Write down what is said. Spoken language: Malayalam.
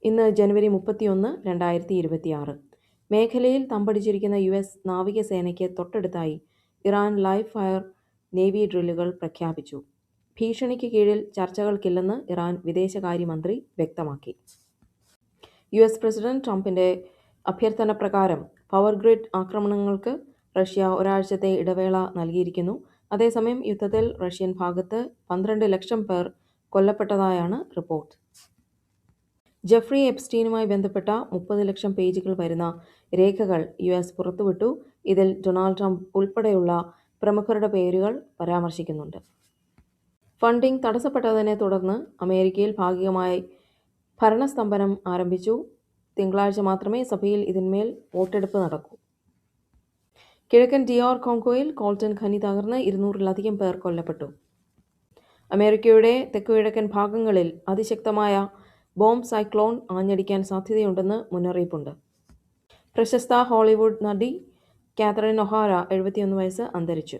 ഇന്ന് ജനുവരി 31, 2026. മേഖലയിൽ തമ്പടിച്ചിരിക്കുന്ന US നാവികസേനയ്ക്ക് തൊട്ടടുത്തായി ഇറാൻ ലൈവ് ഫയർ നേവി ഡ്രില്ലുകൾ പ്രഖ്യാപിച്ചു. ഭീഷണിക്ക് കീഴിൽ ചർച്ചകൾക്കില്ലെന്ന് ഇറാൻ വിദേശകാര്യമന്ത്രി വ്യക്തമാക്കി. US പ്രസിഡന്റ് ട്രംപിന്റെ അഭ്യർത്ഥനപ്രകാരം പവർ ഗ്രിഡ് ആക്രമണങ്ങൾക്ക് റഷ്യ ഒരാഴ്ചത്തെ ഇടവേള നൽകിയിരിക്കുന്നു. അതേസമയം യുദ്ധത്തിൽ റഷ്യൻ ഭാഗത്ത് 12 ലക്ഷം പേർ കൊല്ലപ്പെട്ടതായാണ് റിപ്പോർട്ട്. ജെഫ്രി എപ്സ്റ്റീനുമായി ബന്ധപ്പെട്ട 30 ലക്ഷം പേജുകൾ വരുന്ന രേഖകൾ US പുറത്തുവിട്ടു. ഇതിൽ ഡൊണാൾഡ് ട്രംപ് ഉൾപ്പെടെയുള്ള പ്രമുഖരുടെ പേരുകൾ പരാമർശിക്കുന്നുണ്ട്. ഫണ്ടിംഗ് തടസ്സപ്പെട്ടതിനെ തുടർന്ന് അമേരിക്കയിൽ ഭാഗികമായി ഭരണസ്തംഭനം ആരംഭിച്ചു. തിങ്കളാഴ്ച മാത്രമേ സഭയിൽ ഇതിന്മേൽ വോട്ടെടുപ്പ് നടക്കൂ. കിഴക്കൻ DR കോങ്കോയിൽ കോൾട്ടൺ ഖനി തകർന്ന് 200-ലധികം പേർ കൊല്ലപ്പെട്ടു. അമേരിക്കയുടെ തെക്കുകിഴക്കൻ ഭാഗങ്ങളിൽ അതിശക്തമായ ബോംബ് സൈക്ലോൺ ആഞ്ഞടിക്കാൻ സാധ്യതയുണ്ടെന്ന് മുന്നറിയിപ്പുണ്ട്. പ്രശസ്ത ഹോളിവുഡ് നടി കാതറിൻ ഒഹാര 71 വയസ്സ് അന്തരിച്ചു.